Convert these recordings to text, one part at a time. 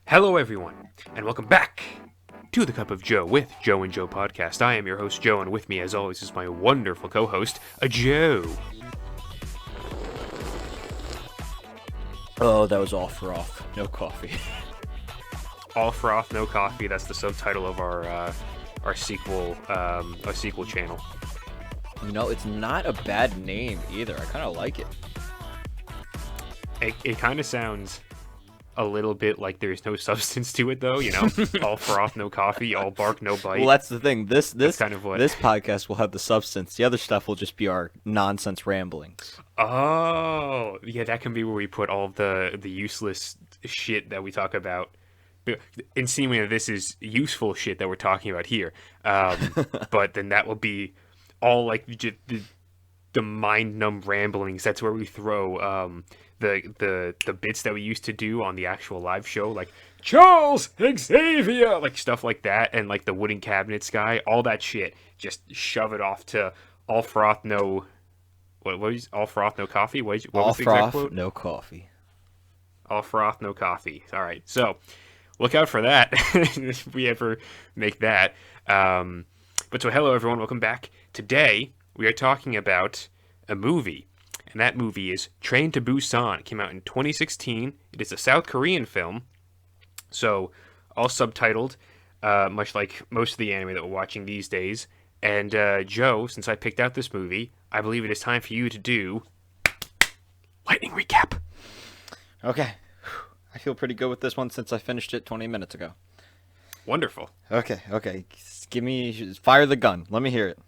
Hello, everyone, and welcome back to the Cup of Joe with Joe and Joe podcast. I am your host, Joe, and with me, as always, is my wonderful co-host, Joe. Oh, that was all froth, no coffee. All froth, no coffee. That's the subtitle of our sequel channel. You know, it's not a bad name either. I kind of like it. It kind of sounds a little bit like there's no substance to it, though. You know, all froth, no coffee, all bark, no bite. Well, that's the thing. This kind of what... this podcast will have the substance. The other stuff will just be our nonsense ramblings. Oh, yeah, that can be where we put all of the useless shit that we talk about. Insinuating this is useful shit that we're talking about here. But then that will be all like the mind-numb ramblings. That's where we throw the bits that we used to do on the actual live show, like Charles Xavier, like stuff like that, and like the wooden cabinets guy, all that shit. Just shove it off to all froth, no. What was all froth, no coffee? What was the exact quote? No coffee. All froth, no coffee. All right, so look out for that if we ever make that. But so hello everyone, welcome back. Today we are talking about a movie. And that movie is Train to Busan. It came out in 2016. It is a South Korean film, so all subtitled, much like most of the anime that we're watching these days. And Joe, since I picked out this movie, I believe it is time for you to do lightning recap. Okay. I feel pretty good with this one since I finished it 20 minutes ago. Wonderful. Okay. Fire the gun. Let me hear it.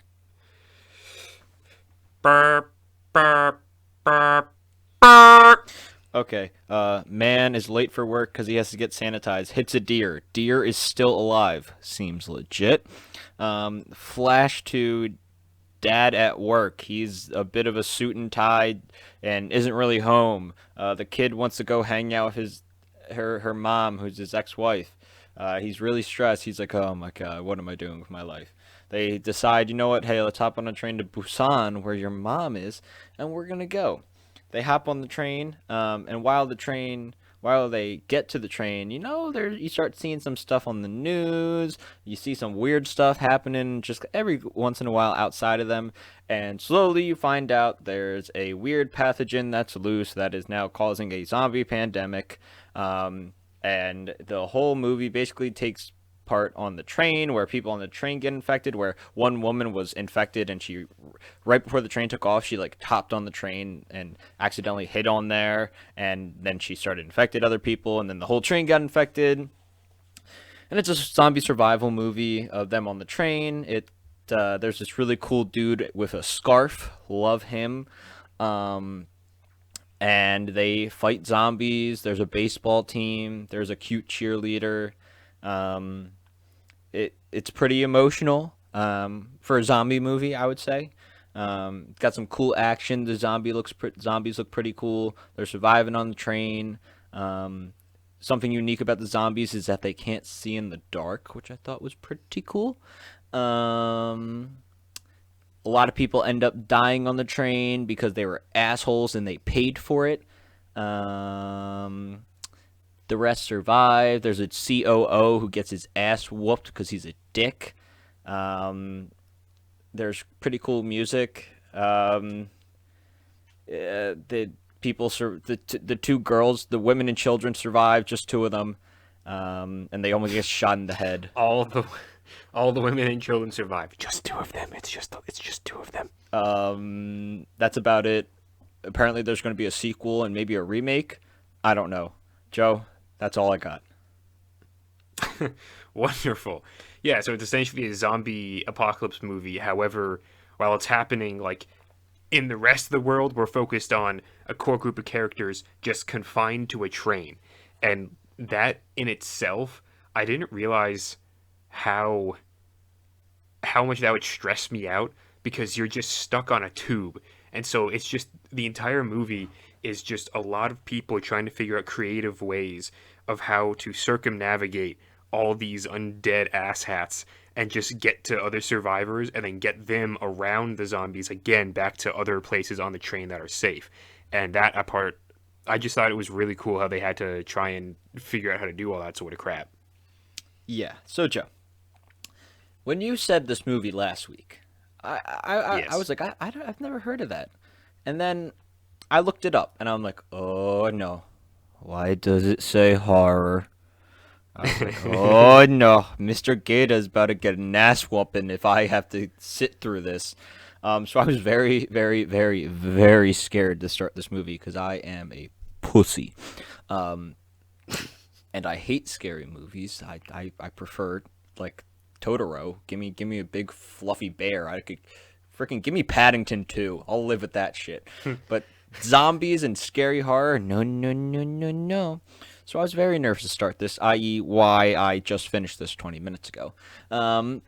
Burp, burp. Okay, man is late for work because he has to get sanitized. Hits a deer. Deer is still alive. Seems legit. Flash to dad at work. He's a bit of a suit and tie and isn't really home. The kid wants to go hang out with her mom, who's his ex-wife. He's really stressed. He's like, oh my god, what am I doing with my life? They decide, you know what, hey, let's hop on a train to Busan, where your mom is, and we're going to go. They hop on the train, and while they get to the train, you start seeing some stuff on the news. You see some weird stuff happening just every once in a while outside of them, and slowly you find out there's a weird pathogen that's loose that is now causing a zombie pandemic, and the whole movie basically takes part on the train where people on the train get infected, where one woman was infected and she, right before the train took off, she like hopped on the train and accidentally hit on there, and then she started infected other people, and then the whole train got infected. And it's a zombie survival movie of them on the train. There's this really cool dude with a scarf, love him, and they fight zombies. There's a baseball team, there's a cute cheerleader. It's pretty emotional for a zombie movie, I would say. It's got some cool action. The zombies look pretty cool. They're surviving on the train. Something unique about the zombies is that they can't see in the dark, which I thought was pretty cool. A lot of people end up dying on the train because they were assholes and they paid for it. The rest survive. There's a COO who gets his ass whooped because he's a dick. There's pretty cool music. The two girls, the women and children survive. Just two of them, and they almost get shot in the head. All the women and children survive. Just two of them. It's just two of them. That's about it. Apparently, there's going to be a sequel and maybe a remake. I don't know, Joe. That's all I got. Wonderful. Yeah, so it's essentially a zombie apocalypse movie. However, while it's happening like in the rest of the world, we're focused on a core group of characters just confined to a train. And that in itself, I didn't realize how much that would stress me out, because you're just stuck on a tube. And so it's just, the entire movie is just a lot of people trying to figure out creative ways of how to circumnavigate all these undead asshats and just get to other survivors and then get them around the zombies again back to other places on the train that are safe. And that part I just thought it was really cool how they had to try and figure out how to do all that sort of crap. Yeah. So Joe, when you said this movie last week, I Yes. was like, I've never heard of that. And then I looked it up, and I'm like, oh no, why does it say horror? I was like, oh no, Mr. Gata's about to get an ass whooping if I have to sit through this. So I was very, very, very, very scared to start this movie because I am a pussy. Um, and I hate scary movies. I prefer like Totoro. Give me a big fluffy bear. I could freaking give me Paddington too. I'll live with that shit. But zombies and scary horror, no, no, no, no, no. So I was very nervous to start this, i.e., why I just finished this 20 minutes ago. Um,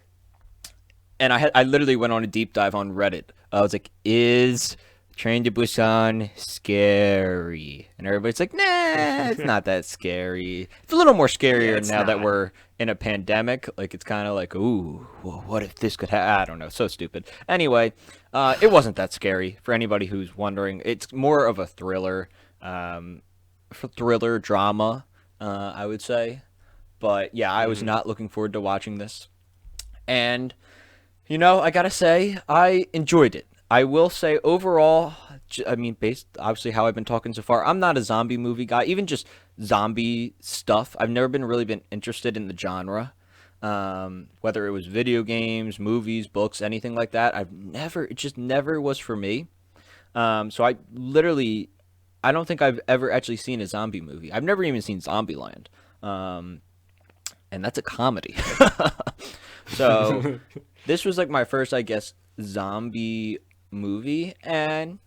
and I literally went on a deep dive on Reddit. I was like, is Train to Busan scary? And everybody's like, nah, it's not that scary. It's a little more Yeah, scarier it's now that not. we're in a pandemic. Like, it's kind of like, ooh, well, what if this could happen? I don't know. So stupid. Anyway, it wasn't that scary for anybody who's wondering. It's more of a thriller, thriller drama, I would say. But yeah, I was Hmm. not looking forward to watching this. And I gotta say, I enjoyed it. I will say overall, I mean, based obviously how I've been talking so far, I'm not a zombie movie guy. Even just zombie stuff, I've never been really been interested in the genre. Whether it was video games, movies, books, anything like that, it just never was for me. So I don't think I've ever actually seen a zombie movie. I've never even seen Zombieland. Um, and that's a comedy. So this was like my first, I guess, zombie movie, and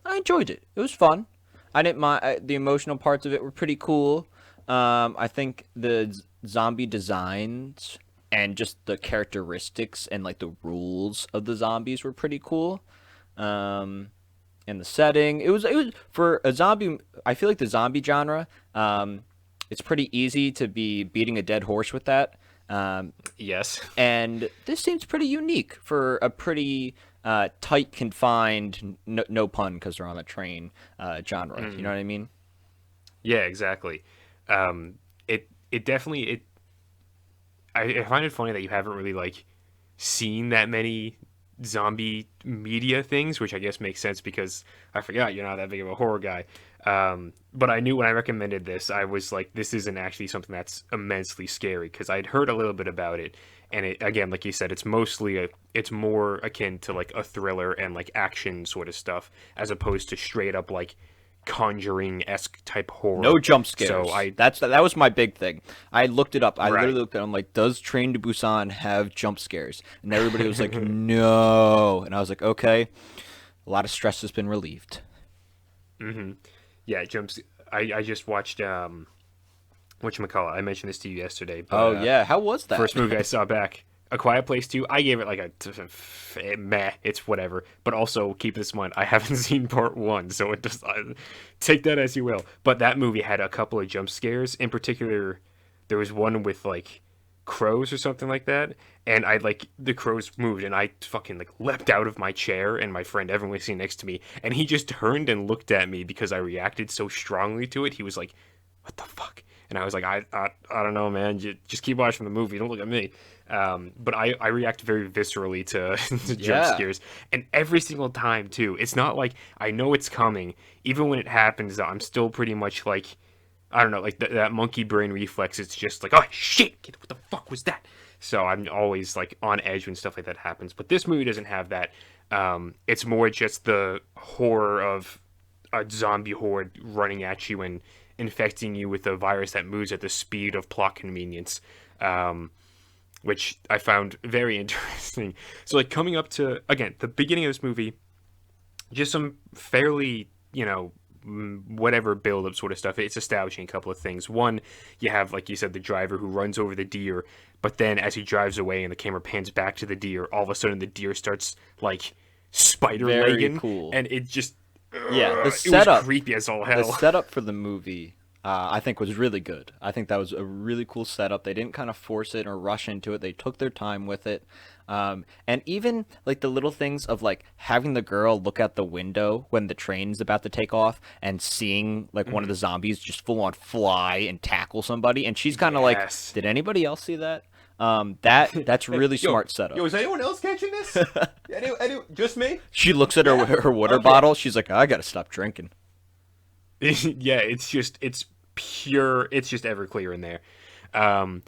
I enjoyed it. It was fun. I didn't mind the emotional parts of it were pretty cool. I think the zombie designs and just the characteristics and like the rules of the zombies were pretty cool. Um, and the setting, it was for a zombie. I feel like the zombie genre. It's pretty easy to be beating a dead horse with that. Um, Yes. and this seems pretty unique for a pretty tight, confined, no pun because they're on a train genre. You know Hmm. what I mean? Yeah, exactly. It definitely it. I find it funny that you haven't really like seen that many zombie media things, which I guess makes sense because I forgot you're not that big of a horror guy. But I knew when I recommended this, I was like, this isn't actually something that's immensely scary because I'd heard a little bit about it, and it again, like you said, it's more akin to like a thriller and like action sort of stuff as opposed to straight up like Conjuring esque type No horror. jump So scares. I That was my big thing. I looked it up. I right. literally looked at it. I'm like, does Train to Busan have jump scares? And everybody was like, no. And I was like, okay, a lot of stress has been relieved. Hmm. Yeah, jumps. I just watched whatchamacallit. I mentioned this to you yesterday, but Oh yeah, how was that? first movie I saw back, A Quiet Place 2, I gave it like meh, it's whatever. But also keep this in mind, I haven't seen part 1, so it just take that as you will. But that movie had a couple of jump scares. In particular, there was one with like crows or something like that, and I like the crows moved and I fucking like leapt out of my chair, and my friend Evan was sitting next to me, and he just turned and looked at me because I reacted so strongly to it. He was like, what the fuck? And I was like, I don't know, man. Just keep watching the movie. Don't look at me. But I react very viscerally to, to jump Yeah. scares. And every single time, too. It's not like I know it's coming. Even when it happens, I'm still pretty much like, I don't know, like that monkey brain reflex. It's just like, oh, shit. What the fuck was that? So I'm always like on edge when stuff like that happens. But this movie doesn't have that. It's more just the horror of a zombie horde running at you and infecting you with a virus that moves at the speed of plot convenience, um, which I found very interesting. So, like, coming up to, again, the beginning of this movie, just some fairly, whatever build up sort of stuff. It's establishing a couple of things. One, you have, like you said, the driver who runs over the deer, but then as he drives away and the camera pans back to the deer, all of a sudden the deer starts, like, spider Very legging, cool. and it just, Yeah, it was creepy as all the hell. setup for the movie I think was really good. I think that was a really cool setup. They didn't kind of force it or rush into it. They took their time with it. And even like the little things of like having the girl look out the window when the train's about to take off and seeing like one of Mhm. the zombies just full on fly and tackle somebody, and she's kind of like, Yes. "Did anybody else see that?" That's Hey, really yo, smart setup. yo, is anyone else catching this? Just me? She looks at Yeah. her water Okay. bottle. She's like, "I gotta stop drinking." Yeah, it's pure. It's just Everclear in there. Um,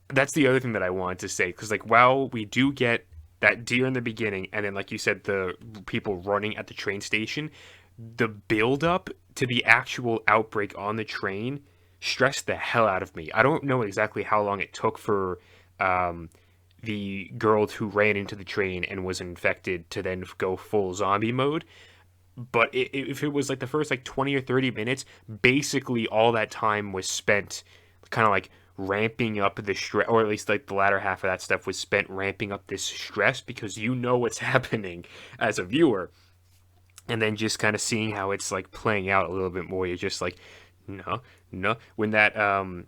that's the other thing that I wanted to say because like while we do get that deer in the beginning, and then like you said, the people running at the train station, the build up to the actual outbreak on the train stressed the hell out of me. I don't know exactly how long it took for um, the girl who ran into the train and was infected to then go full zombie mode. But if it was like the first like 20 or 30 minutes, basically all that time was spent kind of like ramping up the stress, or at least like the latter half of that stuff was spent ramping up this stress because you know what's happening as a viewer, and then just kind of seeing how it's like playing out a little bit more. You're just like, no, no. When that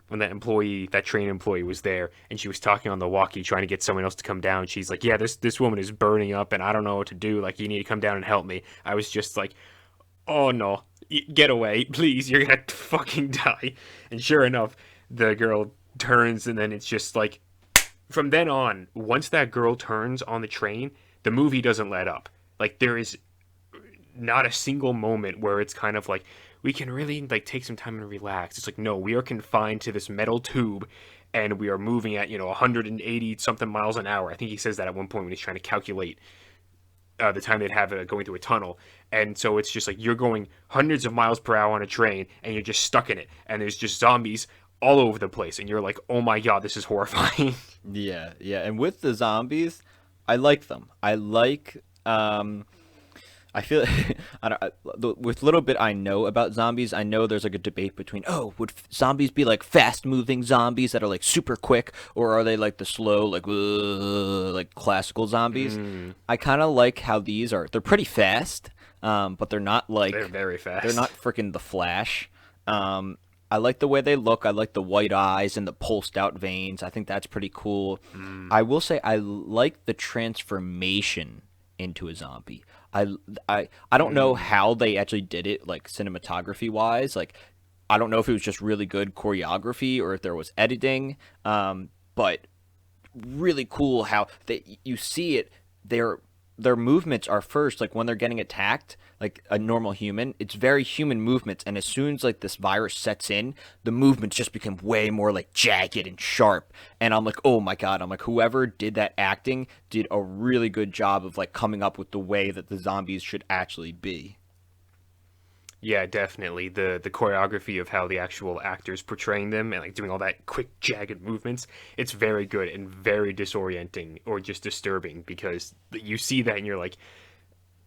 employee, that train employee, was there and she was talking on the walkie, trying to get someone else to come down. She's like, yeah, this woman is burning up, and I don't know what to do. Like, you need to come down and help me. I was just like, oh no, get away, please. You're gonna fucking die. And sure enough, the girl turns, and then it's just like from then on, once that girl turns on the train, the movie doesn't let up. Like there is not a single moment where it's kind of like we can really like take some time and relax. It's like no, we are confined to this metal tube and we are moving at, 180 something miles an hour. I think he says that at one point when he's trying to calculate the time they'd have going through a tunnel. And so it's just like you're going hundreds of miles per hour on a train and you're just stuck in it. And there's just zombies all over the place. And you're like, oh my God, this is horrifying. Yeah, yeah. And with the zombies, I like them. I feel I don't, with little bit I know about zombies, I know there's like a debate between, oh, would zombies be like fast moving zombies that are like super quick, or are they like the slow like classical zombies? Mm, I kind of like how these are. They're pretty fast, but they're not they're like very they're not fast. freaking the Flash. Um, I like the way they look. I like the white eyes and the pulsed out veins. I think that's pretty cool. Mm, I will say I like the transformation into a zombie. I I don't know mm. how they actually did it like cinematography wise. Like I don't know if it was just really good choreography or if there was editing. But really cool how you see it. Their movements are first like when they're getting attacked like a normal human, it's very human movements, and as soon as like this virus sets in, the movements just become way more like jagged and sharp, and I'm like, oh my god, I'm like, whoever did that acting did a really good job of like coming up with the way that the zombies should actually be. Yeah, definitely. The choreography of how the actual actors portraying them and like doing all that quick jagged movements, it's very good and very disorienting or just disturbing because you see that and you're like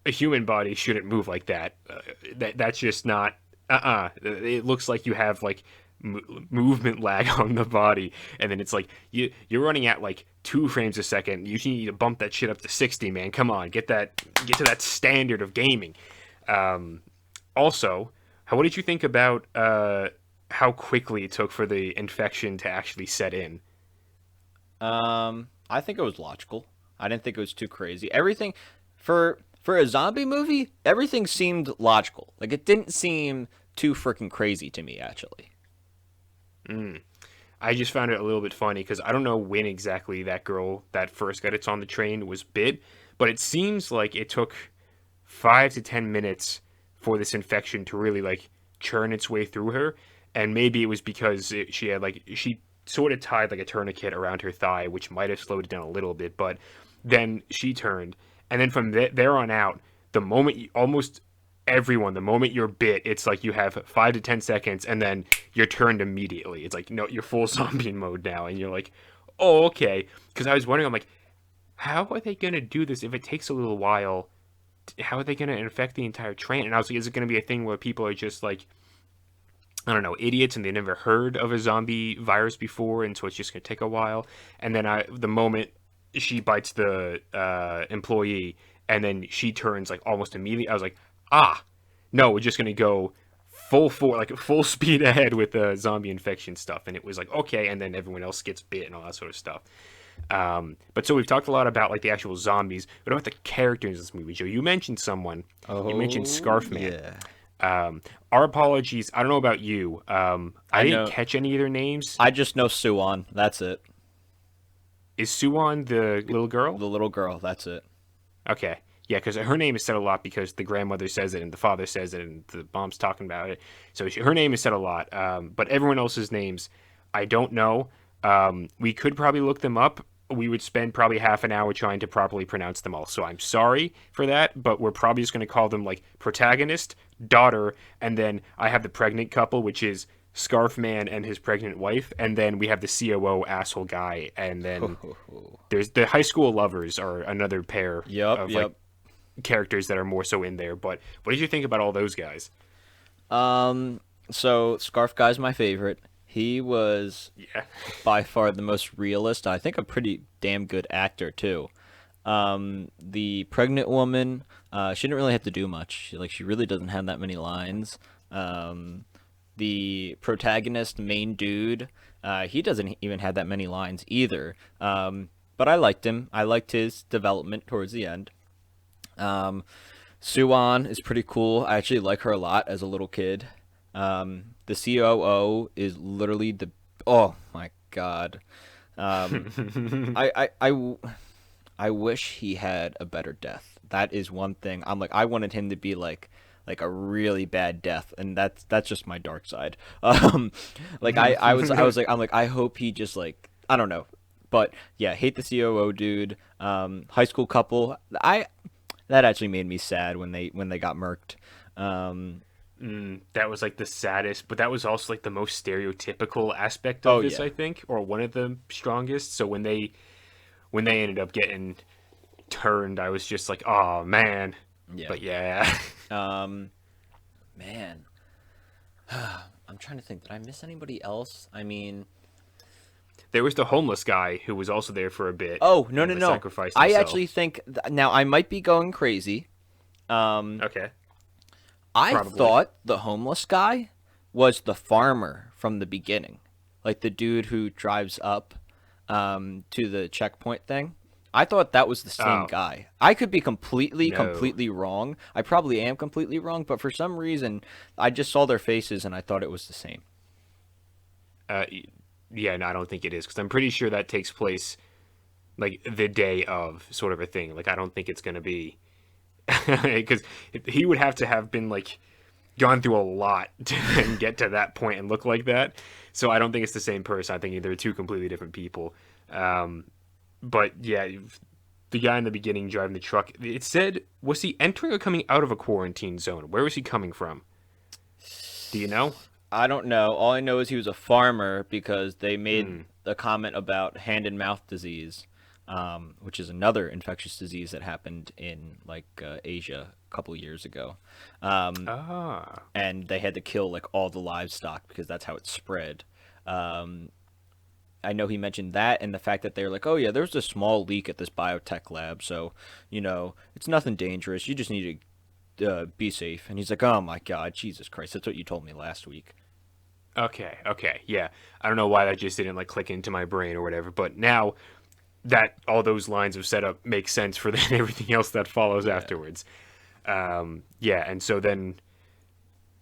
a human body shouldn't move like that. That's just not It looks like you have like movement lag on the body, and then it's like you're running at like 2 frames a second. You need to bump that shit up to 60, man. Come on, get to that standard of gaming. Um, Also, what did you think about how quickly it took for the infection to actually set in? I think it was logical. I didn't think it was too crazy. Everything for a zombie movie, everything seemed logical. Like it didn't seem too freaking crazy to me actually. Mm. I just found it a little bit funny because I don't know when exactly that girl that first got its on the train was bit, but it seems like it took 5 to 10 minutes for this infection to really like churn its way through her, and maybe it was because she had like she sort of tied like a tourniquet around her thigh, which might have slowed it down a little bit, but then she turned, and then from there on out, the moment almost everyone, the moment you're bit, it's like you have 5 to 10 seconds, and then you're turned immediately. It's like no, you're full zombie mode now, and you're like, oh okay. Because I was wondering, I'm like, how are they gonna do this if it takes a little while? How are they gonna infect the entire train? And I was like, is it gonna be a thing where people are just like, I don't know, idiots, and they never heard of a zombie virus before, and so it's just gonna take a while. And then the moment she bites the employee, and then she turns like almost immediately, I was like, ah, no, we're just gonna go full speed ahead with the zombie infection stuff, and it was like okay, and then everyone else gets bit and all that sort of stuff. But so we've talked a lot about like the actual zombies. What about the characters in this movie, Joe? You mentioned someone. You mentioned Oh Scarfman. yeah, Our apologies. I don't know about you. I I didn't know. catch any of their names. I just know Suwon. That's it. Is Suwon the little girl? The little girl. That's it. Okay. Yeah, because her name is said a lot because the grandmother says it and the father says it and the mom's talking about it. So her name is said a lot. But everyone else's names, I don't know. We could probably look them up. We would spend probably half an hour trying to properly pronounce them all. So I'm sorry for that, but we're probably just going to call them like protagonist, daughter, and then I have the pregnant couple, which is Scarf Man and his pregnant wife, and then we have the COO asshole guy, and then there's the high school lovers are another pair Yep, of like yep. characters that are more so in there. But what did you think about all those guys? Um, so Scarf Guy's my favorite. He was Yeah. by far the most realist. I think a pretty damn good actor too. The pregnant woman, she didn't really have to do much. She really doesn't have that many lines. Um, the protagonist, main dude, he doesn't even have that many lines either. But I liked him. I liked his development towards the end. Um, Suwon is pretty cool. I actually like her a lot as a little kid. The COO is literally the oh my god. Um, I wish he had a better death. That is one thing. I'm like I wanted him to be like a really bad death, and that's just my dark side. I was like I'm like I hope he just like I don't know, but yeah, hate the COO dude. High school couple. I that actually made me sad when they got murked. Um, That was like the saddest, but that was also like the most stereotypical aspect of oh this, yeah, I think, or one of the strongest. So when they ended up getting turned, I was just like, oh man. yeah. But yeah. Um, man, I'm trying to think. Did I miss anybody else? I mean, There was the homeless guy who was also there for a bit oh no and no was no. sacrificed I actually himself. think now I might be going crazy. Okay. I Probably. thought the homeless guy was the farmer from the beginning, like the dude who drives up to the checkpoint thing. I thought that was the same Oh, guy. I could be no. completely wrong. I probably am completely wrong, but for some reason, I just saw their faces and I thought it was the same. Uh, yeah, no, I don't think it is because I'm pretty sure that takes place like the day of sort of a thing. Like, I don't think it's going to be because he would have to have been like gone through a lot to then get to that point and look like that. So I don't think it's the same person. I think they're two completely different people. Um, but yeah, the guy in the beginning driving the truck, it said, was he entering or coming out of a quarantine zone? Where was he coming from? Do you know? I don't know. All I know is he was a farmer because they made Hmm. a comment about hand and mouth disease, which is another infectious disease that happened in Asia a couple years ago. Um, Ah. and they had to kill like all the livestock because that's how it spread. Um, I know he mentioned that and the fact that they're like, oh yeah, there's a small leak at this biotech lab, so it's nothing dangerous. You just need to be safe. And he's like, oh my god, Jesus Christ, that's what you told me last week. Okay, okay, yeah. I don't know why that just didn't like click into my brain or whatever, but now that all those lines of setup make sense for then everything else that follows Yeah. afterwards. Yeah, and so then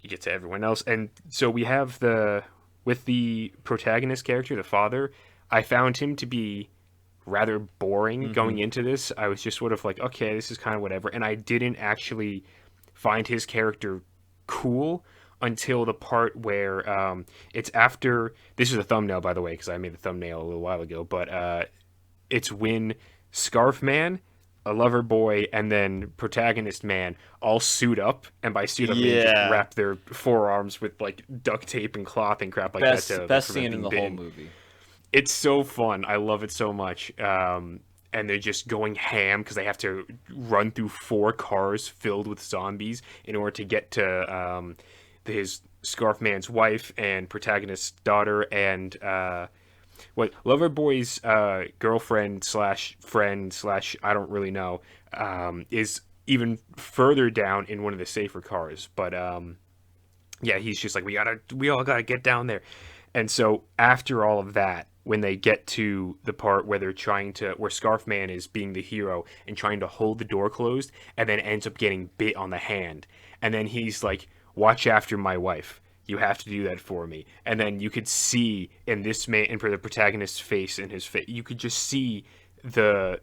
you get to everyone else, and so we have the with the protagonist character, the father. I found him to be rather boring Mm-hmm. going into this. I was just sort of like, okay, this is kind of whatever, and I didn't actually find his character cool until the part where it's after this is a thumbnail by the way because I made the thumbnail a little while ago, but it's when Scarf Man, a lover boy, and then protagonist man all suit up, and by suit up I mean just Yeah. wrap their forearms with like duct tape and cloth and crap like that to like Best prevent scene in being the whole bitten. movie. It's so fun. I love it so much. And they're just going ham because they have to run through four cars filled with zombies in order to get to his Scarf Man's wife and protagonist's daughter and what Loverboy's girlfriend slash friend slash I don't really know is even further down in one of the safer cars. But yeah, he's just like, we all gotta get down there. And so after all of that, when they get to the part where they're trying to, where Scarf Man is being the hero and trying to hold the door closed, and then ends up getting bit on the hand, and then he's like, "Watch after my wife. You have to do that for me." And then you could see in this man, in the protagonist's face, in his face, you could just see the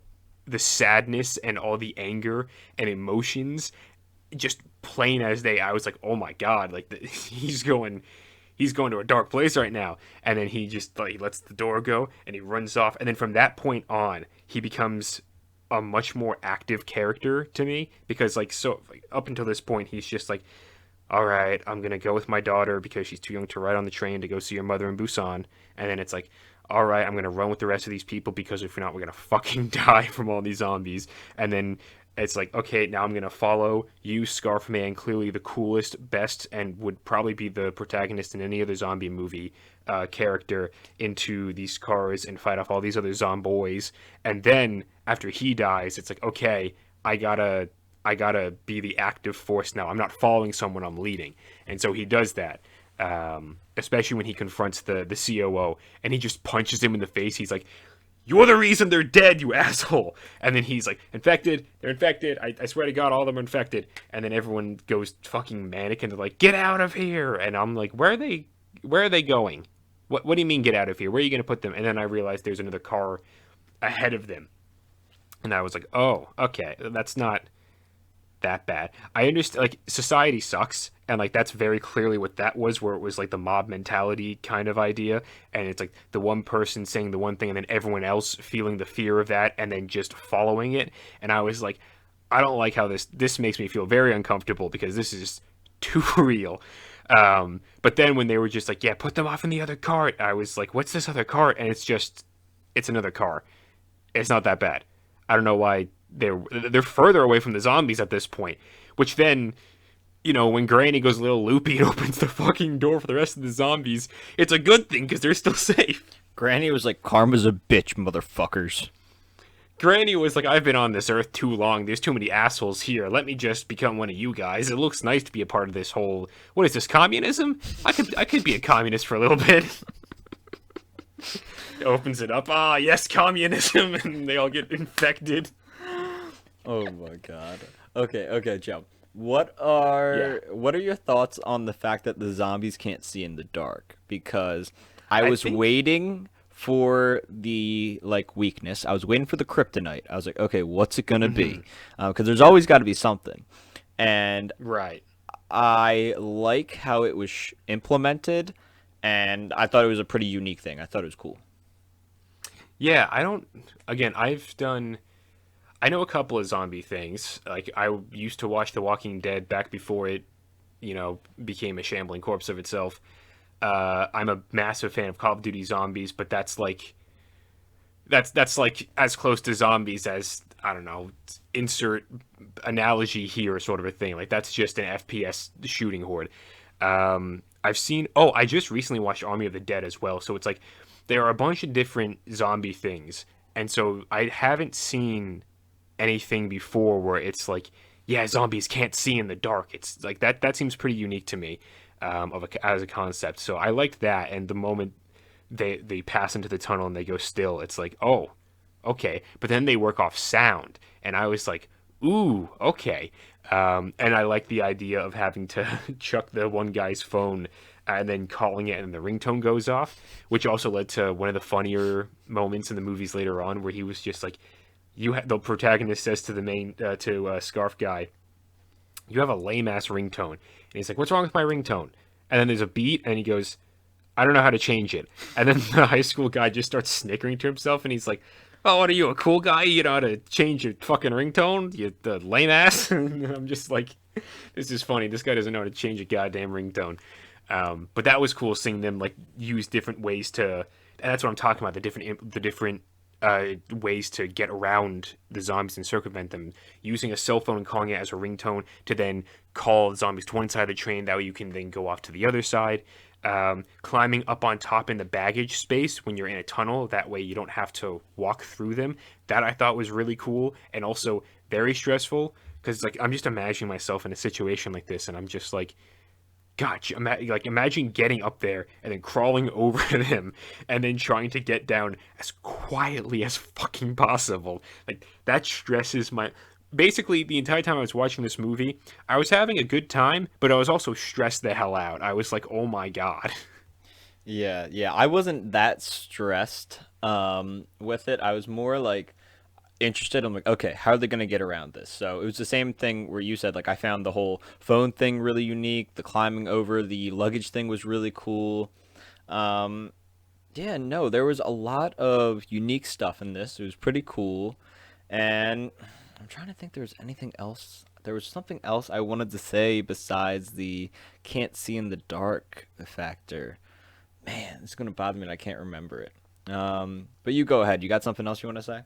the sadness and all the anger and emotions just plain as day. I was like, oh my god, like he's going to a dark place right now. And then he just like lets the door go and he runs off. And then from that point on, he becomes a much more active character to me because like up until this point, he's just like, all right, I'm gonna go with my daughter because she's too young to ride on the train to go see her mother in Busan. And then it's like, all right, I'm gonna run with the rest of these people because if not, we're gonna fucking die from all these zombies. And then it's like, okay, now I'm gonna follow you, Scarf Man, clearly the coolest, best, and would probably be the protagonist in any other zombie movie character into these cars and fight off all these other zomboys. And then after he dies, it's like, okay, I gotta I gotta be the active force now. I'm not following someone, I'm leading. And so he does that. Especially when he confronts the COO and he just punches him in the face. He's like, "You're the reason they're dead, you asshole." And then he's like, "Infected, they're infected. I swear to God, all of them are infected." And then everyone goes fucking manic and they're like, "Get out of here." And I'm like, where are they going? What do you mean get out of here? Where are you gonna put them? And then I realized there's another car ahead of them. And I was like, oh, okay, that's not that bad. I understand, like, society sucks, and like that's very clearly what that was, where it was like the mob mentality kind of idea, and it's like the one person saying the one thing, and then everyone else feeling the fear of that, and then just following it. And I was like, I don't like how this makes me feel very uncomfortable because this is too real. But then when they were just like, yeah, put them off in the other cart, I was like, what's this other cart? And it's another car. It's not that bad. I don't know why they're further away from the zombies at this point. Which then, when Granny goes a little loopy and opens the fucking door for the rest of the zombies, it's a good thing because they're still safe. Granny was like, "Karma's a bitch, motherfuckers." Granny was like, I've been on this earth too long. There's too many assholes here. Let me just become one of you guys. It looks nice to be a part of this whole. What is this, communism? I could be a communist for a little bit. Opens it up. Ah, yes, communism, and they all get infected. Oh my god. Okay, Joe. Yeah, What are your thoughts on the fact that the zombies can't see in the dark? Because I I was think waiting for the like weakness. I was waiting for the kryptonite. I was like, okay, what's it gonna be? Because there's always got to be something. And right. I like how it was implemented, and I thought it was a pretty unique thing. I thought it was cool. Yeah, I don't. Again, I've done. I know a couple of zombie things. Like I used to watch The Walking Dead back before it, became a shambling corpse of itself. I'm a massive fan of Call of Duty Zombies, but that's like as close to zombies as I don't know. Insert analogy here, sort of a thing. Like that's just an FPS shooting horde. I've seen. Oh, I just recently watched Army of the Dead as well. So it's like there are a bunch of different zombie things, and so I haven't seen anything before where it's like, yeah, zombies can't see in the dark. It's like that seems pretty unique to me, as a concept. So I liked that, and the moment they pass into the tunnel and they go still, it's like, oh, okay. But then they work off sound, and I was like, ooh, okay. And I like the idea of having to chuck the one guy's phone and then calling it, and the ringtone goes off, which also led to one of the funnier moments in the movies later on, where he was just like, the protagonist says to the main to Scarf guy, "You have a lame ass ringtone," and he's like, "What's wrong with my ringtone?" And then there's a beat, and he goes, "I don't know how to change it." And then the high school guy just starts snickering to himself, and he's like, "Oh, what are you, a cool guy? You know how to change your fucking ringtone? You the lame ass." And I'm just like, this is funny. This guy doesn't know how to change a goddamn ringtone. But that was cool seeing them like use different ways to. And that's what I'm talking about. The different ways to get around the zombies and circumvent them, using a cell phone and calling it as a ringtone to then call the zombies to one side of the train. That way you can then go off to the other side. Climbing up on top in the baggage space when you're in a tunnel. That way you don't have to walk through them. That I thought was really cool and also very stressful because like I'm just imagining myself in a situation like this, and I'm just like, God, like imagine getting up there and then crawling over them and then trying to get down as quietly as fucking possible. Like that stresses my. Basically, the entire time I was watching this movie, I was having a good time, but I was also stressed the hell out. I was like, "Oh my god." Yeah, yeah. I wasn't that stressed with it. I was more like interested. I'm like, okay, how are they gonna get around this? So it was the same thing where you said like I found the whole phone thing really unique. The climbing over the luggage thing was really cool. Um, yeah, no, there was a lot of unique stuff in this. It was pretty cool, and I'm trying to think there was anything else. There was something else I wanted to say besides the can't see in the dark factor. Man, it's gonna bother me and I can't remember it. But you go ahead. You got something else you want to say?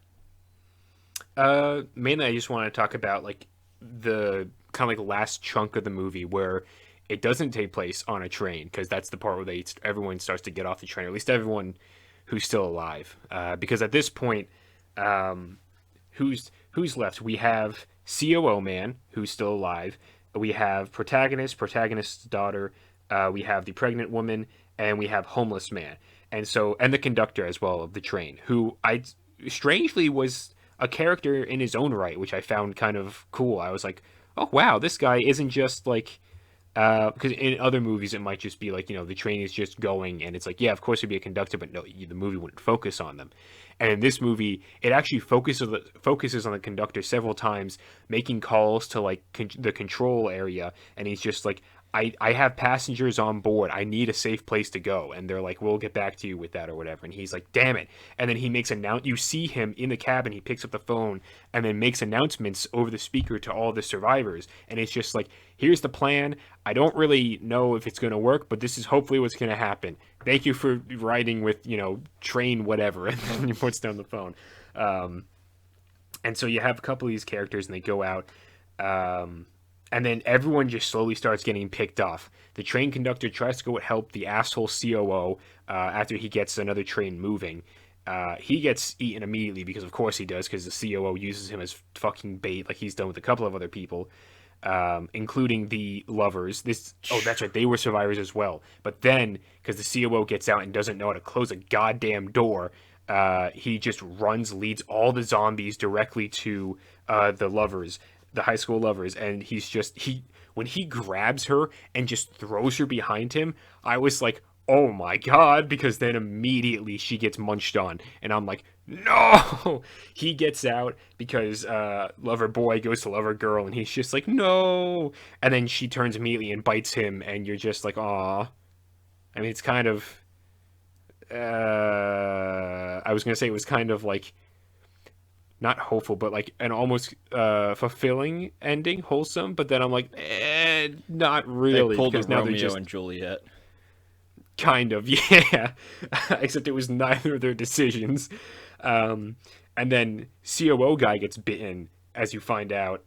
Mainly I just want to talk about like the kind of like last chunk of the movie where it doesn't take place on a train because that's the part where everyone starts to get off the train, or at least everyone who's still alive. Because at this point, um, who's left? We have COO man who's still alive. We have protagonist's daughter. We have the pregnant woman, and we have homeless man, and the conductor as well of the train, who I strangely was a character in his own right, which I found kind of cool. I was like, oh wow, this guy isn't just like because in other movies it might just be like the train is just going and it's like yeah of course it'd be a conductor but no the movie wouldn't focus on them, and in this movie it actually focuses on the conductor several times making calls to like the control area, and he's just like I have passengers on board. I need a safe place to go. And they're like, we'll get back to you with that or whatever. And he's like, damn it. And then he makes you see him in the cabin. He picks up the phone and then makes announcements over the speaker to all the survivors. And it's just like, here's the plan. I don't really know if it's going to work, but this is hopefully what's going to happen. Thank you for riding with, train whatever. And then he puts down the phone. And so you have a couple of these characters and they go out. And then everyone just slowly starts getting picked off. The train conductor tries to go help the asshole COO after he gets another train moving. He gets eaten immediately because, of course, he does, because the COO uses him as fucking bait, like he's done with a couple of other people, including the lovers. Oh, that's right, they were survivors as well. But then, because the COO gets out and doesn't know how to close a goddamn door, he just leads all the zombies directly to the lovers, the high school lovers, and when he grabs her and just throws her behind him, I was like, oh my god, because then immediately she gets munched on, and I'm like, no. He gets out because lover boy goes to lover girl, and he's just like, no, and then she turns immediately and bites him, and you're just like, aw. I mean, it's kind of I was gonna say it was kind of like not hopeful, but like an almost fulfilling ending, wholesome. But then I'm like, not They really, pulled a because now they're Romeo just and Juliet. kind of, yeah. Except it was neither of their decisions. And then COO guy gets bitten, as you find out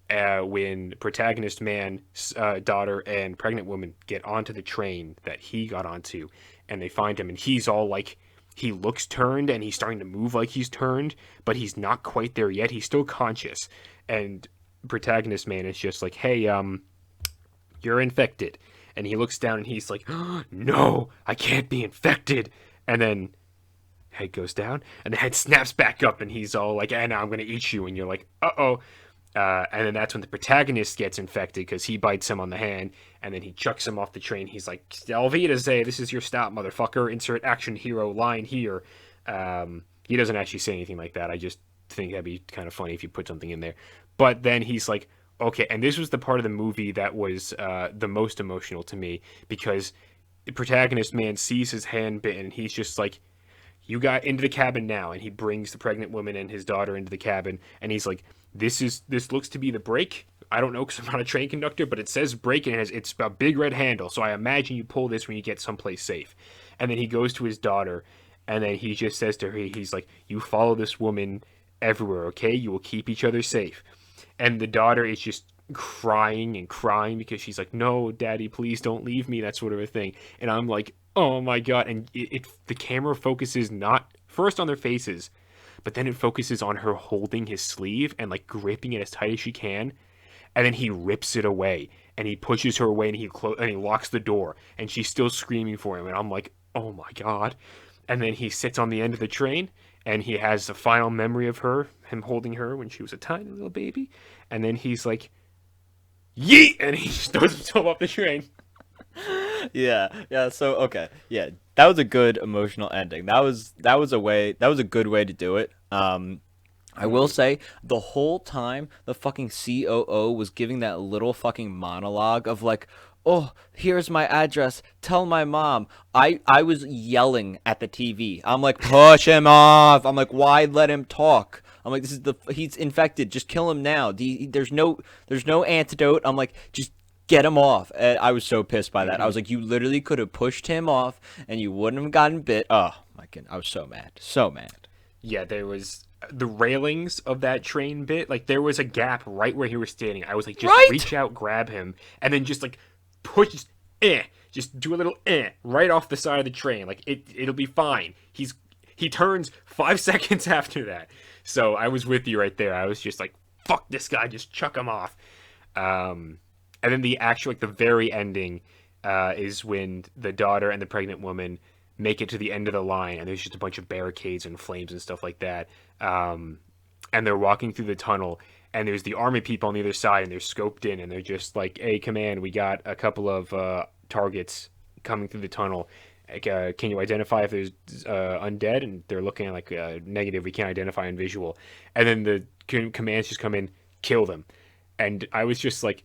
when protagonist man, daughter, and pregnant woman get onto the train that he got onto, and they find him, and he's all like, he looks turned and he's starting to move like he's turned, but he's not quite there yet. He's still conscious. And protagonist man is just like, hey, you're infected. And he looks down and he's like, oh, no, I can't be infected. And then head goes down and the head snaps back up and he's all like, and I'm going to eat you. And you're like, uh-oh. And then that's when the protagonist gets infected because he bites him on the hand and then he chucks him off the train. He's like, Alvida, this is your stop, motherfucker. Insert action hero line here. He doesn't actually say anything like that. I just think that'd be kind of funny if you put something in there. But then he's like, okay. And this was the part of the movie that was the most emotional to me because the protagonist man sees his hand bitten and he's just like, you got into the cabin now. And he brings the pregnant woman and his daughter into the cabin and he's like, this looks to be the brake. I don't know because I'm not a train conductor, but it says brake and it's a big red handle. So I imagine you pull this when you get someplace safe. And then he goes to his daughter, and then he just says to her, he's like, "You follow this woman everywhere, okay? You will keep each other safe." And the daughter is just crying and crying because she's like, "No, Daddy, please don't leave me," that sort of a thing. And I'm like, "Oh my god!" And the camera focuses not first on their faces, but then it focuses on her holding his sleeve and like gripping it as tight as she can. and then he rips it away and he pushes her away and and he locks the door and she's still screaming for him and I'm like, oh my god. And then he sits on the end of the train and he has the final memory of him holding her when she was a tiny little baby, and then he's like, yeet, and he just throws himself off the train. Yeah, yeah. So okay, yeah, that was a good emotional ending. That was a good way to do it. I will say the whole time the fucking COO was giving that little fucking monologue of like, "Oh, here's my address. Tell my mom." I was yelling at the TV. I'm like, "Push him off." I'm like, "Why let him talk?" I'm like, he's infected. Just kill him now. There's no antidote. I'm like, just get him off. And I was so pissed by that. I was like, you literally could have pushed him off and you wouldn't have gotten bit. Oh my god, I was so mad. So mad. Yeah, there was the railings of that train bit. Like there was a gap right where he was standing. I was like, just Right? reach out, grab him, and then just like push, just do a little right off the side of the train. Like it'll be fine. He turns 5 seconds after that. So I was with you right there. I was just like, fuck this guy, just chuck him off. And then the actual, like the very ending, is when the daughter and the pregnant woman make it to the end of the line, and there's just a bunch of barricades and flames and stuff like that. And they're walking through the tunnel, and there's the army people on the other side, and they're scoped in, and they're just like, "Hey, command, we got a couple of targets coming through the tunnel. Like, can you identify if there's undead?" And they're looking at like negative. We can't identify in visual. And then the commands just come in, kill them. And I was just like,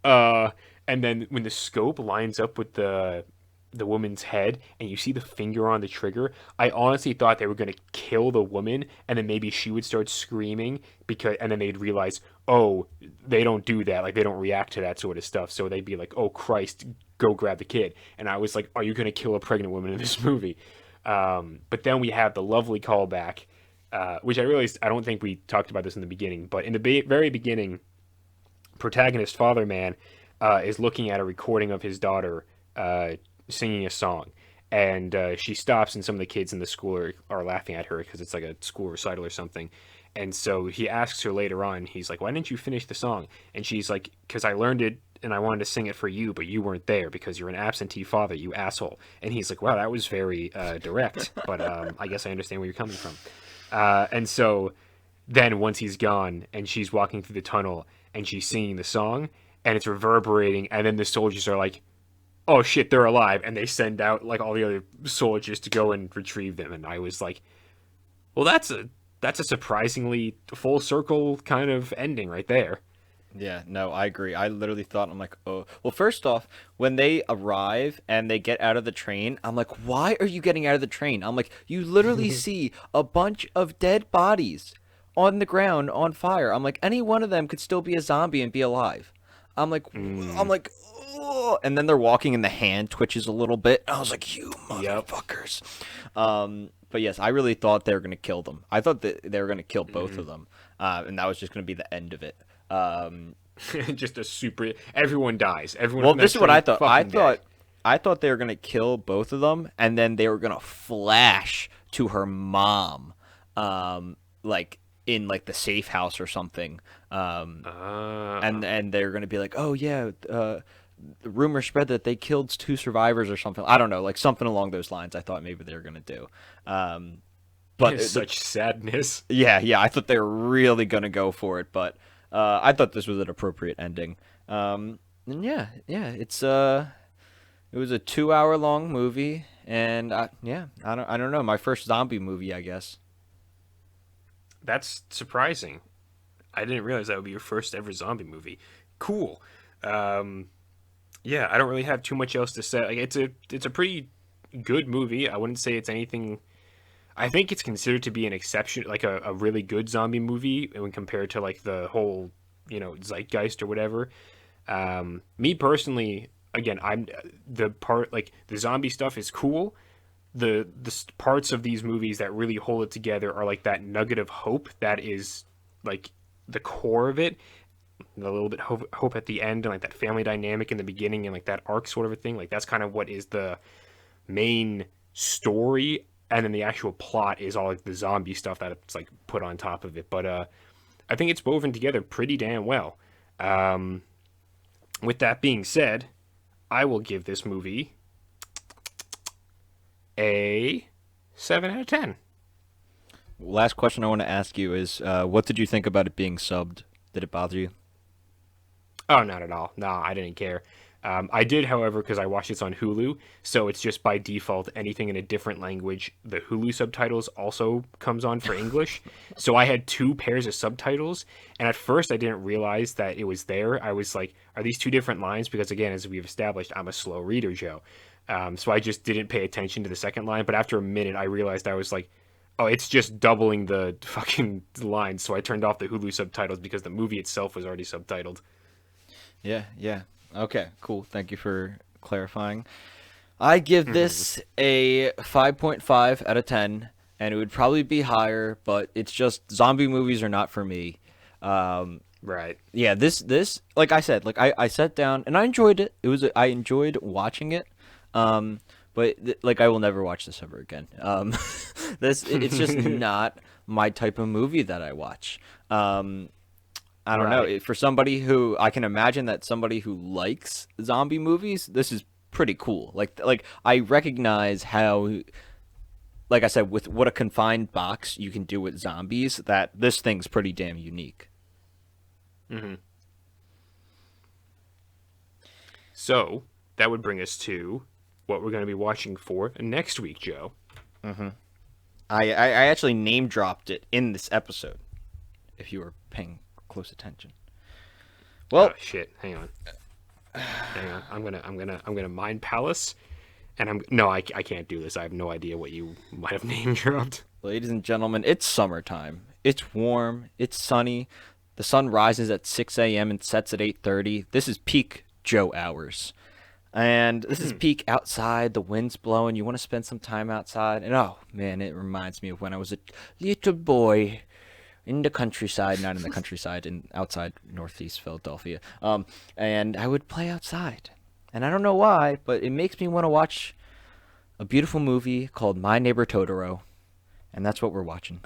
uh, and then when the scope lines up with the woman's head and you see the finger on the trigger, I honestly thought they were going to kill the woman and then maybe she would start screaming because and then they'd realize, "Oh, they don't do that. Like they don't react to that sort of stuff." So they'd be like, "Oh Christ, go grab the kid." And I was like, "Are you going to kill a pregnant woman in this movie?" But then we have the lovely callback, which I realized I don't think we talked about this in the beginning, but in the very beginning, protagonist father man is looking at a recording of his daughter singing a song, and she stops, and some of the kids in the school are laughing at her because it's like a school recital or something. And so he asks her later on, he's like, "Why didn't you finish the song?" And she's like, "Because I learned it and I wanted to sing it for you, but you weren't there because you're an absentee father, you asshole." And he's like, "Wow, that was very direct, but I guess I understand where you're coming from." And so then once he's gone and she's walking through the tunnel and she's singing the song and it's reverberating, and then the soldiers are like, "Oh shit, they're alive," and they send out like all the other soldiers to go and retrieve them. And I was like, well, that's a surprisingly full circle kind of ending right there. Yeah, no, I agree. I literally thought, I'm like, oh. Well, first off, when they arrive and they get out of the train, I'm like, why are you getting out of the train? I'm like, you literally see a bunch of dead bodies on the ground on fire. I'm like, any one of them could still be a zombie and be alive. I'm like, I'm Mm, like, oh. And then they're walking and the hand twitches a little bit. I was like, you yep. motherfuckers. But yes, I really thought they were gonna kill them. I thought that they were gonna kill both Mm. of them, and that was just gonna be the end of it. Just a super. Everyone dies. Everyone Well, on that this is what I train thought. I fucking dead. thought I thought they were gonna kill both of them, and then they were gonna flash to her mom, like in like the safe house or something, Ah. and they're gonna be like, oh yeah, the rumor spread that they killed two survivors or something. I don't know, like something along those lines. I thought maybe they were gonna do, um, but Such sadness. yeah, yeah, I thought they were really gonna go for it, but I thought this was an appropriate ending. And yeah, yeah, it was a 2 hour long movie, and yeah, I don't know, my first zombie movie, I guess. That's surprising. I didn't realize that would be your first ever zombie movie. Cool. Um, yeah, I don't really have too much else to say. Like it's a pretty good movie. I wouldn't say it's anything. I think it's considered to be an exception, like a really good zombie movie when compared to like the whole, zeitgeist or whatever. Me personally, again, I'm the part like the zombie stuff is cool. The parts of these movies that really hold it together are like that nugget of hope that is like the core of it, a little bit hope at the end, and like that family dynamic in the beginning, and like that arc sort of a thing. Like that's kind of what is the main story, and then the actual plot is all like the zombie stuff that's like put on top of it. But I think it's woven together pretty damn well. Um, with that being said, I will give this movie a 7 out of 10. Last question I want to ask you is, what did you think about it being subbed? Did it bother you? Oh, not at all. No, I didn't care. I did, however, because I watched this on Hulu, so it's just by default anything in a different language. The Hulu subtitles also comes on for English, so I had two pairs of subtitles, and at first I didn't realize that it was there. I was like, "Are these two different lines?" Because again, as we've established, I'm a slow reader, Joe. So I just didn't pay attention to the second line. But after a minute, I realized I was like, "Oh, it's just doubling the fucking lines." So I turned off the Hulu subtitles because the movie itself was already subtitled. Yeah, yeah. Okay, cool. Thank you for clarifying. I give this a 5.5 out of 10, and it would probably be higher, but it's just zombie movies are not for me. Right. Yeah, like I said, I sat down and I enjoyed it. I enjoyed watching it. Like I will never watch this ever again. It's just not my type of movie that I watch. I don't know. Right. For somebody who I can imagine that somebody who likes zombie movies, this is pretty cool. Like I recognize how, like I said, with what a confined box you can do with zombies, that this thing's pretty damn unique. So that would bring us to what we're going to be watching for next week, Joe. I actually name dropped it in this episode, if you were paying close attention. Well, Oh shit! Hang on. Hang on. I'm gonna mind palace, and I can't do this. I have no idea what you might have name dropped. ladies and gentlemen, it's summertime. It's warm. It's sunny. The sun rises at 6 a.m. and sets at 8:30. This is peak Joe hours. And this is peak outside. The wind's blowing. You want to spend some time outside. And oh, man, it reminds me of when I was a little boy in the countryside, not in the countryside, in outside Northeast Philadelphia. And I would play outside. And I don't know why, but it makes me want to watch a beautiful movie called My Neighbor Totoro. And that's what we're watching.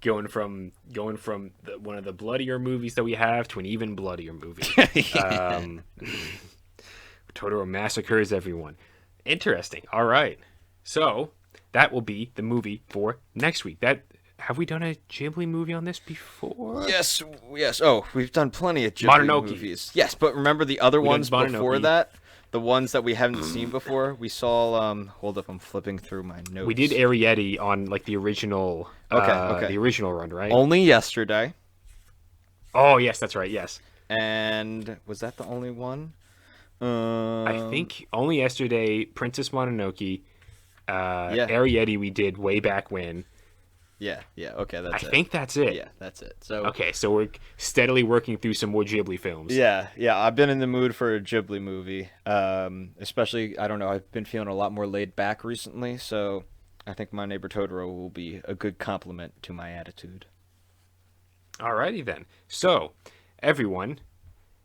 Going from one of the bloodier movies that we have to an even bloodier movie. Totoro massacres everyone. Interesting. All right. So that will be the movie for next week. Have we done a Ghibli movie on this before? Yes, yes. Oh, we've done plenty of Ghibli Mononoke. movies. Yes, but remember the other ones Mononoke. before that? The ones that we haven't seen before? We saw, hold up, I'm flipping through my notes. We did Arrietty on like the original. Okay. The original run, right? Only Yesterday. Oh yes, that's right. Yes. And was that the only one? I think only yesterday, Princess Mononoke, Yeah. Arrietty we did way back when. Yeah, okay, that's I it. think that's it. Yeah, that's it. So Okay, so we're steadily working through some more Ghibli films. Yeah, I've been in the mood for a Ghibli movie. Especially, I don't know, I've been feeling a lot more laid back recently, so I think My Neighbor Totoro will be a good complement to my attitude. Alrighty then. So, everyone,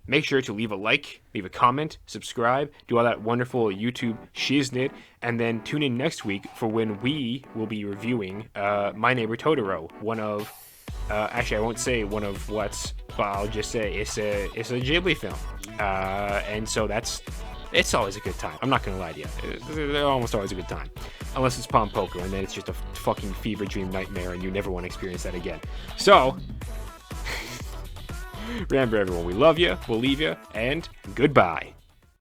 make sure to leave a like, leave a comment, subscribe, do all that wonderful YouTube shiznit, and then tune in next week for when we will be reviewing My Neighbor Totoro, one of, actually I won't say one of what's, but I'll just say it's a Ghibli film. And so it's always a good time. I'm not going to lie to you. They're almost always a good time. Unless it's Pom Poko, and then it's just a fucking fever dream nightmare, and you never want to experience that again. So, remember everyone, we love you, we'll leave you, and goodbye.